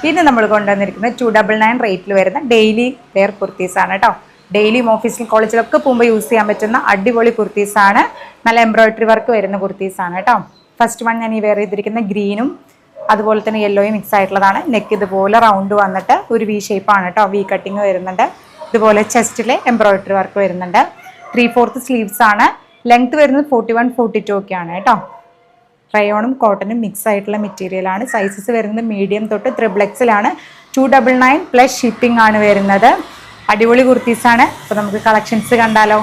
ഇന്ന് നമ്മൾ കൊണ്ടുവന്നിരിക്കുന്നത് 299 റേറ്റിൽ വരുന്ന ഡെയിലി വെയർ കുർത്തീസാണ് കേട്ടോ. ഡെയിലിയും ഓഫീസിൽ കോളേജിലൊക്കെ പോകുമ്പോൾ യൂസ് ചെയ്യാൻ പറ്റുന്ന അടിപൊളി കുർത്തീസാണ്. നല്ല എംബ്രോയിഡറി വർക്ക് വരുന്ന കുർത്തീസാണ് കേട്ടോ. ഫസ്റ്റ് വൺ ഞാൻ ഈ വെയർ ചെയ്തിരിക്കുന്ന ഗ്രീനും അതുപോലെ തന്നെ യെല്ലോയും മിക്സ് ആയിട്ടുള്ളതാണ്. നെക്ക് ഇതുപോലെ റൗണ്ട് വന്നിട്ട് ഒരു വി ഷേപ്പാണ് കേട്ടോ. വി കട്ടിങ് വരുന്നുണ്ട്. ഇതുപോലെ ചെസ്റ്റിലെ എംബ്രോയിഡറി വർക്ക് വരുന്നുണ്ട്. 3/4 സ്ലീവ്സ് ആണ്. ലെങ്ത് വരുന്നത് 41-42 ഒക്കെയാണ് കേട്ടോ. റയോണും കോട്ടനും മിക്സ് ആയിട്ടുള്ള മെറ്റീരിയലാണ്. സൈസസ് വരുന്നത് മീഡിയം തൊട്ട് XXL 299 പ്ലസ് ഷിപ്പിംഗ് ആണ് വരുന്നത്. അടിപൊളി കുർത്തീസാണ്. അപ്പോൾ നമുക്ക് കളക്ഷൻസ് കണ്ടാലോ.